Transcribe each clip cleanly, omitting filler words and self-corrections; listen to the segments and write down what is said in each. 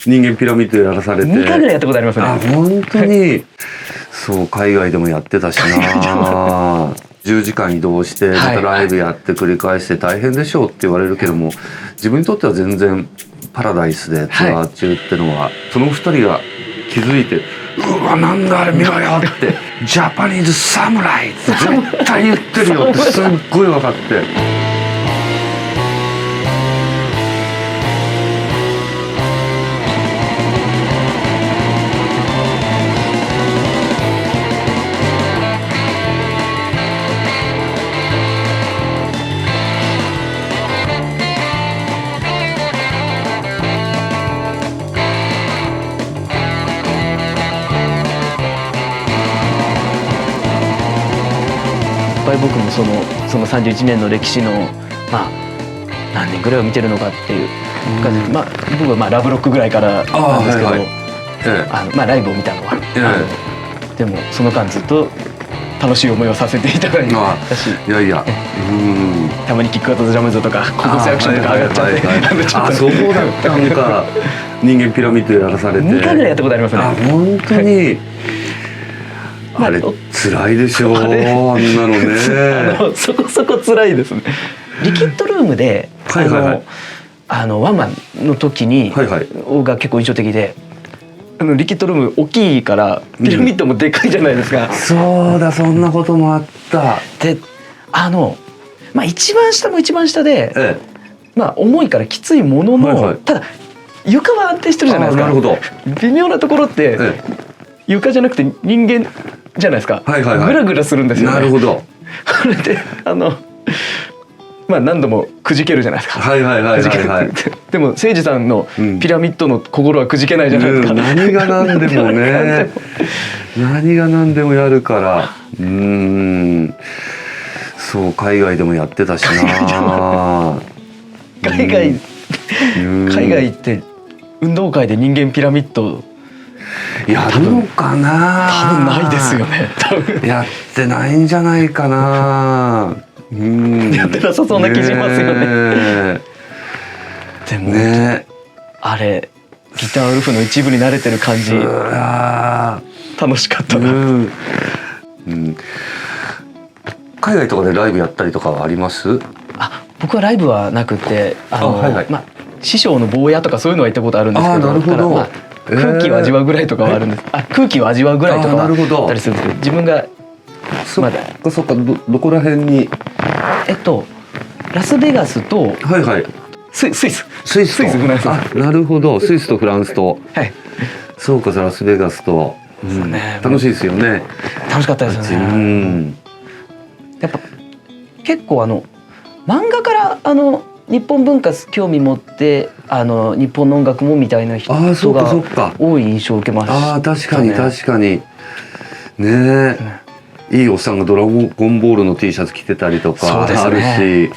人間ピラミッドやらされて2回ぐらいやったことありますね。あ、本当にそう海外でもやってたしな10時間移動してまたライブやって繰り返して大変でしょうって言われるけども、自分にとっては全然パラダイスでツアー中ってのは、その2人が気づいて「うわなんだあれ見ろよ」って「ジャパニーズサムライ」って絶対言ってるよってすっごい分かって。いっぱい僕もその31年の歴史のまあ何年ぐらいを見てるのかっていう感じで、まあ僕はラブロックぐらいからなんですけど、ライブを見たのは、でもその間ずっと楽しい思いをさせていただいたし、いやいや、たまにキックアウトドラムズとかココスアクションとか上がっちゃって、あ、そうだったんか。人間ピラミッドやらされて2回ぐらいやったことありますね。あ、本当にあれ辛いでしょう、あんなのね。そこそこ辛いですね。リキッドルームでワンマンの時にが結構印象的で、リキッドルーム大きいからピラミッドもでかいじゃないですか。そうだ、そんなこともあった。で一番下も一番下で、重いからきついものの、ただ床は安定してるじゃないですか。なるほど。微妙なところって床じゃなくて人間じゃないですか。グラグラするんですよね。なるほど。これで何度もくじけるじゃないですか。でも誠司さんのピラミッドの心はくじけないじゃないですか。何が何でもね何が何でもやるから。そう海外でもやってたしな。海外って運動会で人間ピラミッドやるのかな。多分ないですよね。やってないんじゃないかな。やってなさそうな気しますよね。でもね、あれギターウルフの一部に慣れてる感じ楽しかったな。海外とかでライブやったりとかはあります？僕はライブはなくて、師匠の坊やとかそういうのは行ったことあるんですけど、なるほど。空気を味わうぐらいとかはあるんです。空気を味わうぐらいとかはあったりするんですけど、自分がそっかどこら辺に？ラスベガスとスイスフランス。なるほど。スイスとフランスと。そうか、ラスベガスと。楽しいですよね。楽しかったですよね。やっぱ結構漫画から日本文化興味持って日本の音楽もみたいな人が多い印象を受けましたね。確かにねえ、いいおっさんがドラゴンボールの T シャツ着てたりとかあるし、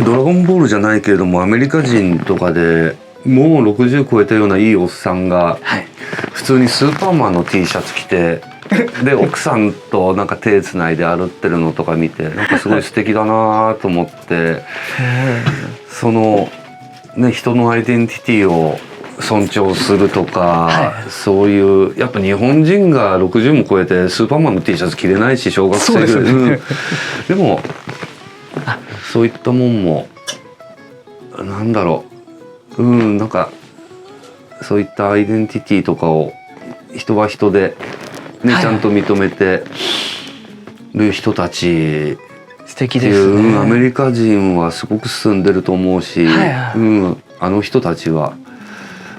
ドラゴンボールじゃないけれどもアメリカ人とかでもう60超えたようないいおっさんが普通にスーパーマンの T シャツ着てで奥さんとなんか手つないで歩ってるのとか見てなんかすごい素敵だなと思ってそのね人のアイデンティティを尊重するとか、そういうやっぱ日本人が60も超えてスーパーマンの T シャツ着れないし小学生ぐらいでもそういったもんもなんだろう、なんかそういったアイデンティティとかを人は人でね、ちゃんと認めてる人たち素敵ですね。アメリカ人はすごく進んでると思うし、あの人たちは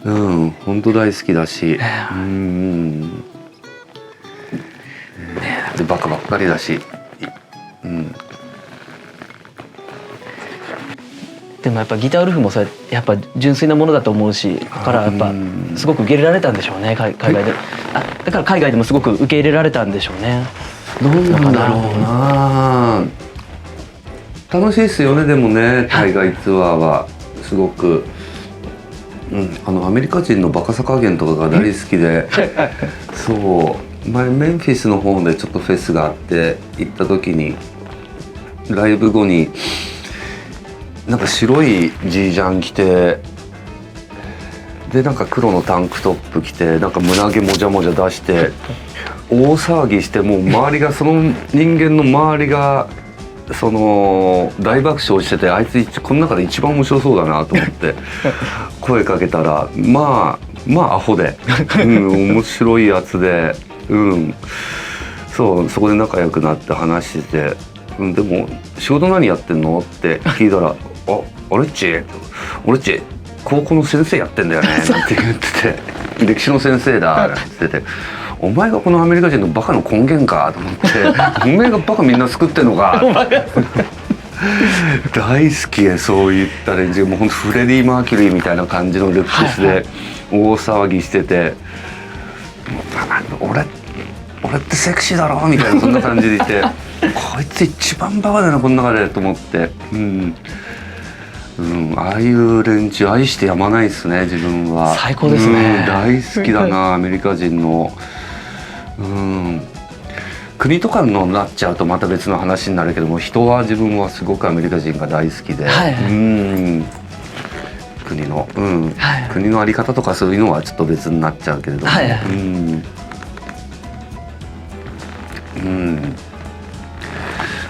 本当大好きだし、でバカばっかりだし、でもやっぱギターウルフもそれやっぱ純粋なものだと思うし、だからやっぱすごく受け入れられたんでしょうね、海外で。だから海外でもすごく受け入れられたんでしょうね。どうなんだろうな。楽しいですよね。でもね、海外ツアーはすごく、アメリカ人のバカさ加減とかが大好きでそう前メンフィスの方でちょっとフェスがあって行った時にライブ後になんか白いジージャン着てでなんか黒のタンクトップ着てなんか胸毛もじゃもじゃ出して大騒ぎして、もう周りがその人間の周りがその大爆笑してて、あいつこの中で一番面白そうだなと思って声かけたら、まあアホで、面白いやつで、そこで仲良くなって話してて、でも仕事何やってんのって聞いたら俺っち高校の先生やってんだよねなんて言ってて、歴史の先生だなんて言ってて、お前がこのアメリカ人のバカの根源かと思って、お前がバカみんな救ってんのか大好きで、そういった連中もうほんとフレディ・マーキュリーみたいな感じのルックスで大騒ぎしてて、俺ってセクシーだろみたいな、そんな感じでいてこいつ一番バカだなこの中でと思って、ああいう連中愛してやまないですね、自分は。最高ですね、大好きだなアメリカ人の。国とかのなっちゃうとまた別の話になるけども、人は自分はすごくアメリカ人が大好きで、国の、国の在り方とかそういうのはちょっと別になっちゃうけれども、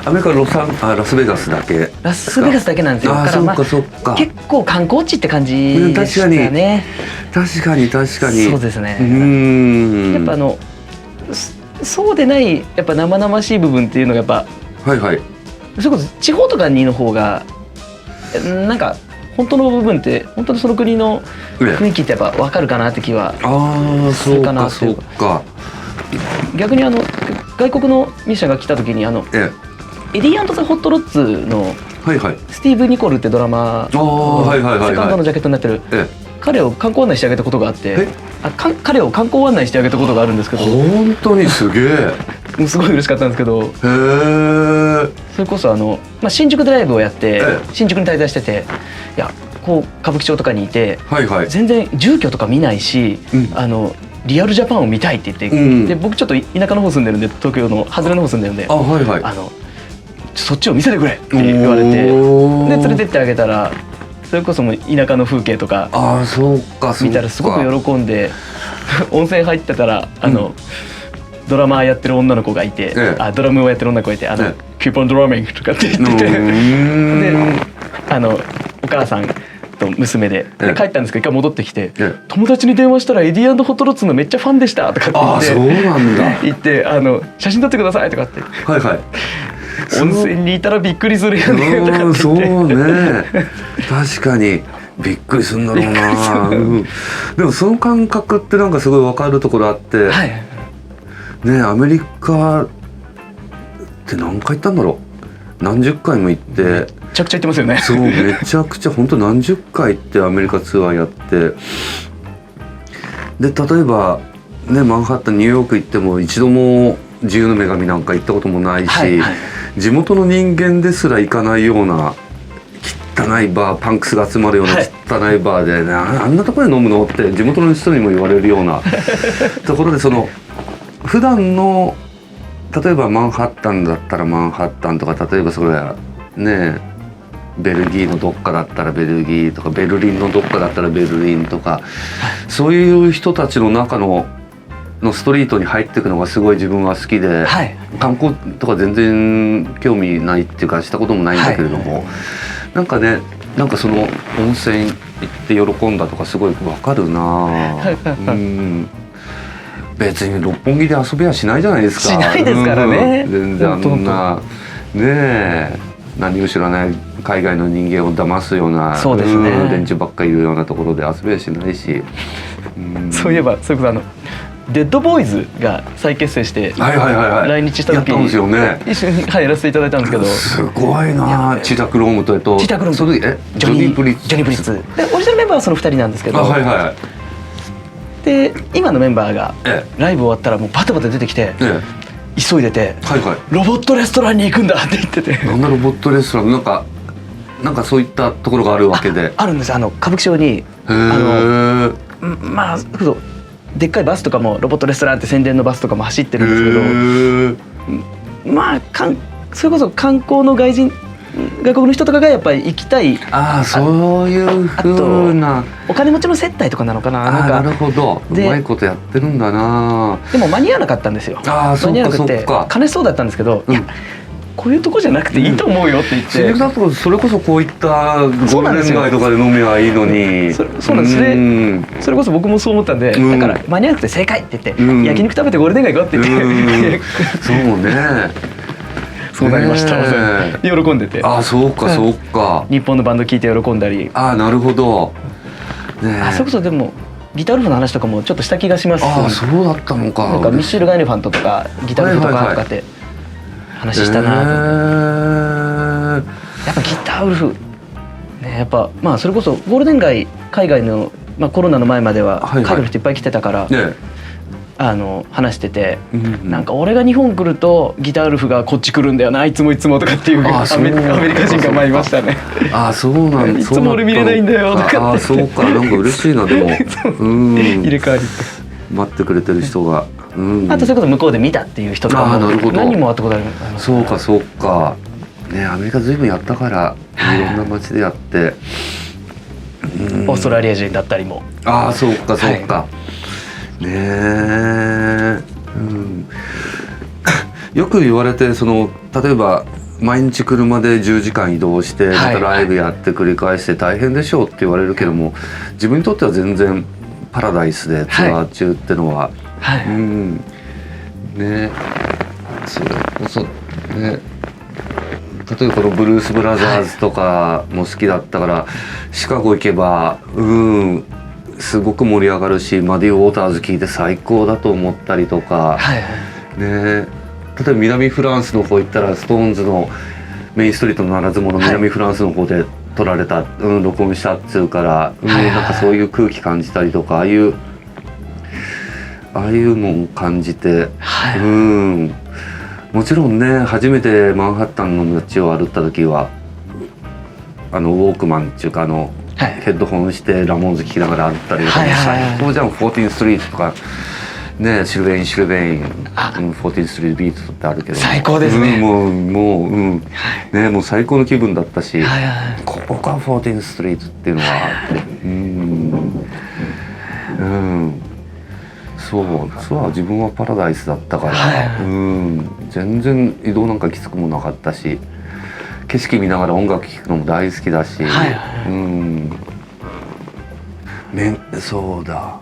アメリカラスベガスだけ。ラスベガスだけなんですよ。そうかそうか。結構観光地って感じでしたね。確かに。そうですね。やっぱそうでないやっぱ生々しい部分っていうのがやっぱ、それこそ地方とかにの方がなんか本当の部分って本当にその国の雰囲気ってやっぱ分かるかなって気はするかなっていうか。逆に外国のミュージシャンが来た時にエディ&ザ・ホット・ロッツのスティーブ・ニコルってドラマのセカンドのジャケットになってる、彼を観光案内してあげたことがあって、彼を観光案内してあげたことがあるんですけど、本当にすげえすごい嬉しかったんですけど、それこそ新宿でライブをやって新宿に滞在してて、いやこう歌舞伎町とかにいて、全然住居とか見ないし、リアルジャパンを見たいって言って、で僕ちょっと田舎の方住んでるんで、東京の外れの方住んでるんで、そっちを見せてくれって言われて、で連れてってあげたら、それこそもう田舎の風景とか見たらすごく喜んで、温泉入ってたらドラマーやってる女の子がいて、ドラムをやってる女の子がいて「Keep on drumming」とかって言ってて、でお母さんと娘で帰ったんですけど、一回戻ってきて「友達に電話したらエディ&ホットロッツのめっちゃファンでした」とかって言って「写真撮ってください」とかって。温泉にいたらびっくりするよねとかって言って。そうね、確かにびっくりするんだろうな。でもその感覚ってなんかすごい分かるところあって、ね、アメリカって何回行ったんだろう。何十回も行って、めちゃくちゃ行ってますよね。そうめちゃくちゃ本当何十回行ってアメリカツアーやって、で例えばねマンハッタンニューヨーク行っても一度も自由の女神なんか行ったこともないし、地元の人間ですら行かないような汚いバー、パンクスが集まるような汚いバーで、ね、あんなところで飲むのって地元の人にも言われるようなところで、その普段の例えばマンハッタンだったらマンハッタンとか、例えばそれはねベルギーのどっかだったらベルギーとか、ベルリンのどっかだったらベルリンとか、そういう人たちの中のストリートに入っていくのがすごい自分は好きで、観光とか全然興味ないっていうかしたこともないんだけれども、なんかね、なんかその温泉行って喜んだとかすごい分かるな。別に六本木で遊びはしないじゃないですか。しないですからね。全然あんなねえ、何も知らない海外の人間を騙すような連中ばっかりいるようなところで遊びはしないし。そういえばそれこそデッドボーイズが再結成して来日した時に一緒にやらせていただいたんですけど、すごいな。チタクロームとその時ジョニー・プリッツで、オリジナルメンバーはその2人なんですけど、で今のメンバーがライブ終わったらもうバタバタ出てきて急いでてロボットレストランに行くんだって言ってて。なんだロボットレストラン、なんかそういったところがあるわけで。あるんです。歌舞伎町にまあでっかいバスとかもロボットレストランって宣伝のバスとかも走ってるんですけど、まあそれこそ観光の外人外国の人とかがやっぱり行きたい、ああそういう風な、お金持ちの接待とかなのかな、ああなるほど、うでまいことやってるんだな。でも間に合わなかったんですよ。ああそっか間に合わなくてそっか。悲しそうだったんですけど、いやこういうとこじゃなくていいと思うよって言って、それだとそれこそこういったゴールデン街とかで飲めばいいのに。そうなんですね。それこそ僕もそう思ったんで、だから間に合わなくて正解って言って、焼肉食べてゴールデン街行こうって言ってそうね。そうなりました。喜んでて。ああそうかそうか。日本のバンド聴いて喜んだり。ああなるほど。あそれこそでもギターウルフの話とかもちょっとした気がします。ああそうだったのか。なんかミッシェル・ガイネファントとかギターウルフとかとかって話したな。やっぱギターウルフね、やっぱまあそれこそゴールデン街海外のコロナの前までは海外の人いっぱい来てたから。話してて、なんか俺が日本来るとギターウルフがこっち来るんだよな、いつもいつもとかっていうアメリカ人が前いましたね。ああそうなんだ。いつも俺見れないんだよとかって。ああそうか、なんか嬉しいなでも。入れ替わり待ってくれてる人が。あとそれこそ向こうで見たっていう人とかも何人も会ったことあります。そうかそうか。ねアメリカずいぶんやったからいろんな街でやって。オーストラリア人だったりも。ああそうかそうか。ねえ、よく言われて、その例えば毎日車で10時間移動してまたライブやって繰り返して大変でしょうって言われるけども、自分にとっては全然パラダイスでツアー中ってのは、ねそれこそね、例えばこのブルース・ブラザーズとかも好きだったから、シカゴ行けばすごく盛り上がるし、マディ・ウォーターズ聴いて最高だと思ったりとか、ね、例えば南フランスの方行ったらストーンズのメインストリートのならず者、南フランスの方で撮られた、録音したっつうから、なんかそういう空気感じたりとか、ああいうのを感じて、もちろんね初めてマンハッタンの街を歩った時はウォークマンっていうかヘッドホンしてラモーンズ聴きながら歩ったりとか、最高じゃん。14ストリートとかね、シルベイン14ストリートビートってあるけど最高ですね。もう最高の気分だったし、ここが14ストリートっていうのはそうツアー自分はパラダイスだったから、全然移動なんかきつくもなかったし、景色見ながら音楽聴くのも大好きだし、そうだ、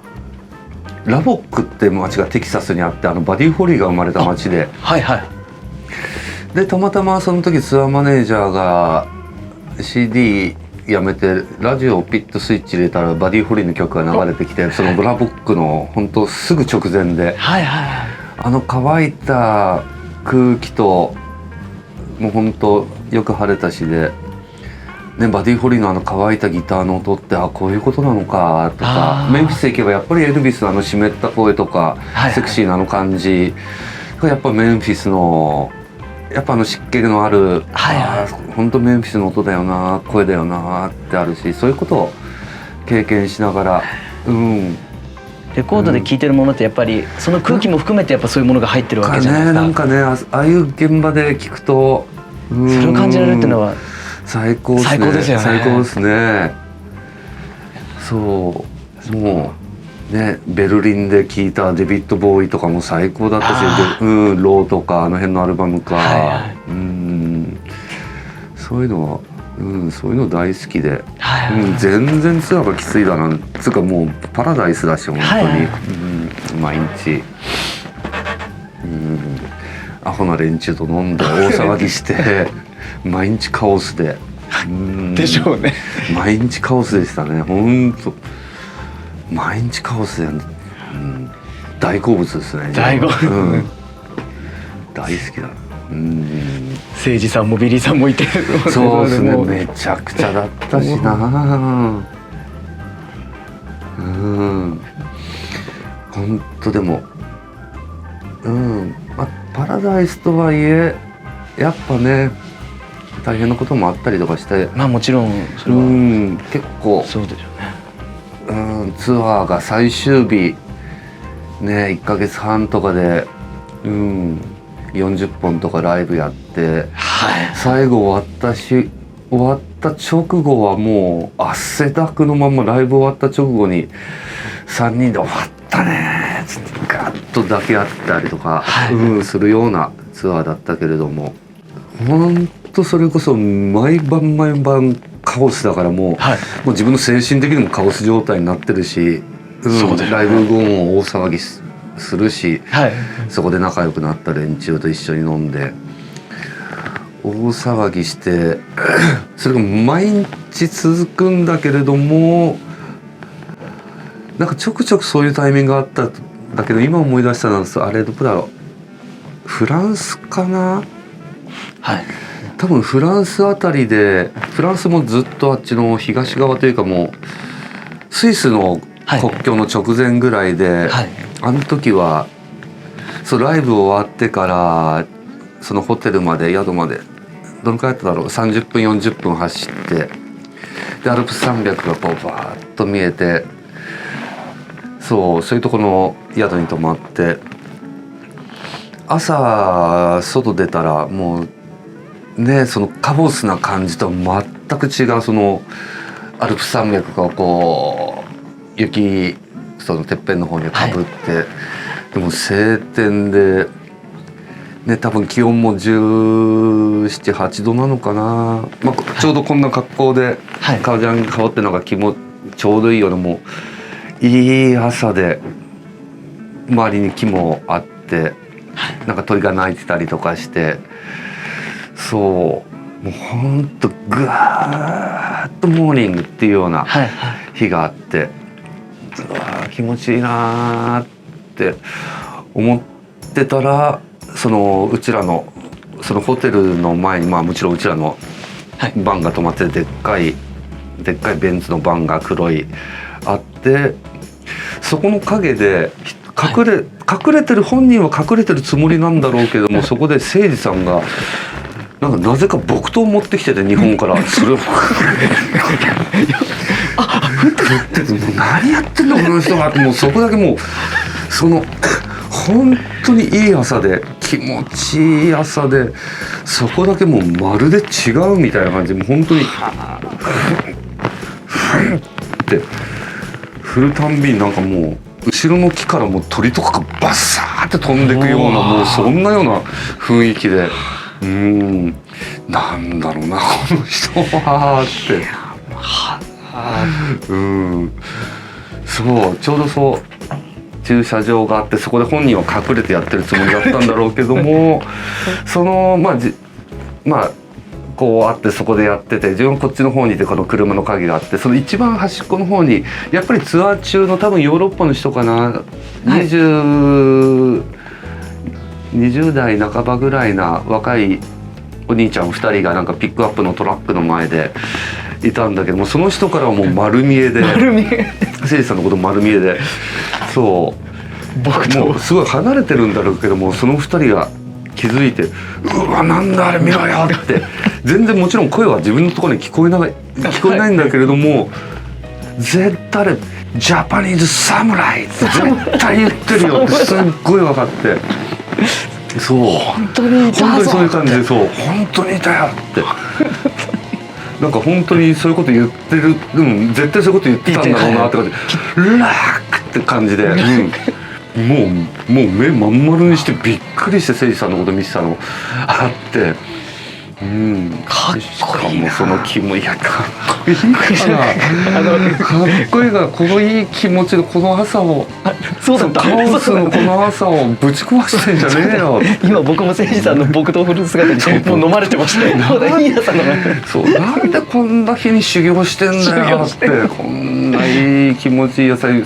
ラボックって町がテキサスにあって、バディ・ホリーが生まれた町で、でたまたまその時ツアーマネージャーが CD やめてラジオをピッとスイッチ入れたらバディ・ホリーの曲が流れてきて、そのラボックの本当すぐ直前で、乾いた空気ともう本当よく晴れた日で、ね、バディ・ホリーの乾いたギターの音って、こういうことなのかとか、メンフィス行けばやっぱりエルビスの湿った声とか、セクシーな感じがやっぱメンフィスのやっぱ湿気のある、本当メンフィスの音だよな、声だよなってあるし、そういうことを経験しながら、レコードで聴いてるものってやっぱりその空気も含めてやっぱそういうものが入ってるわけじゃないですか。なんかね、ああいう現場で聴くと、それを感じられるっていうのは最高ですね。最高ですね。そう、もうね、ベルリンで聴いたデビッド・ボーイとかも最高だったし、ローとか辺のアルバムか、そういうのは、そういうの大好きで、全然ツアーがきついだなんつうか、もうパラダイスだし本当に、毎日、アホな連中と飲んで大騒ぎして毎日カオスで、でしょうね。毎日カオスでしたね、本当毎日カオスで、大好物ですね。大好物、大好きだ。誠司さんもビリーさんもいて、そうですね、めちゃくちゃだったしな。本当でも、パラダイスとはいえやっぱね大変なこともあったりとかして、もちろんそれは、結構そうでしょうね。ツアーが最終日ね、1ヶ月半とかで40本とかライブやって、最後終わった直後はもう汗だくのまま、ライブ終わった直後に3人で終わったねつってガッと抱き合ったりとか、するようなツアーだったけれども、ほんとそれこそ毎晩カオスだから、もう自分の精神的にもカオス状態になってるし、ライブ後も大騒ぎするし、そこで仲良くなった連中と一緒に飲んで大騒ぎしてそれが毎日続くんだけれども、なんかちょくちょくそういうタイミングがあったんだけど、今思い出したのはあれどこだろう、フランスかな、多分フランスあたりで、フランスもずっとあっちの東側というか、もうスイスの国境の直前ぐらいで、あの時はそうライブ終わってからそのホテルまで、宿までどのくらいだっただろう、30分40分走って、でアルプス山脈がこうバーッと見えて、そういうとこの宿に泊まって、朝外出たらもうね、そのカオスな感じとは全く違う、そのアルプス山脈がこう雪、そのてっぺんの方にかぶって、でも晴天で、ね、多分気温も17、8度なのかな、ちょうどこんな格好で革ジャン羽織ってるのがちょうどいいような、もういい朝で、周りに木もあって、なんか鳥が鳴いてたりとかして、もうほんとぐわーっとモーニングっていうような日があって、うわー気持ちいいなーって思ってたら、うちらのそのホテルの前に、もちろんうちらのバンが止まってて、でっかいベンツのバンが黒いあって、そこの陰で隠れてる、本人は隠れてるつもりなんだろうけども、そこで誠司さんがなぜか木刀持ってきてて、日本からそれを何やってんのこの人がって、もうそこだけもう本当にいい朝で、気持ちいい朝で、そこだけもうまるで違うみたいな感じで、もう本当にって振るたんびに、なんかもう後ろの木からもう鳥とかがバッサーって飛んでくような、もうそんなような雰囲気で、なんだろうなこの人はって、ちょうど駐車場があって、そこで本人は隠れてやってるつもりだったんだろうけどもこうあって、そこでやってて、自分こっちの方にいて、この車の鍵があって、その一番端っこの方にやっぱりツアー中の多分ヨーロッパの人かな、20代半ばぐらいな若いお兄ちゃん2人がなんかピックアップのトラックの前でいたんだけども、その人からはもう丸見えで、誠司さんのこと丸見えで、もうすごい離れてるんだろうけども、その2人が気づいて、うわなんだあれ見ろよって、全然もちろん声は自分のところに聞こえないんだけれども、絶対ジャパニーズサムライって絶対言ってるよってすっごい分かって、本当にそういう感じで、本当にいたよってなんか本当にそういうこと言ってる、絶対そういうこと言ってたんだろうなって感じで、ラークって感じで、もう目まん丸にしてびっくりして、誠司さんのこと見てたのあって、かっこいいな。しかもその気も、いやかっこいいかっこいいから、このいい気持ちのこの朝を、カオスのこの朝をぶち壊してんじゃねえよ今僕も誠司さんの木刀振る姿にもう飲まれてましたよ。いい朝なんでこんな日に修行してんだよって、こんないい気持ちいい朝に、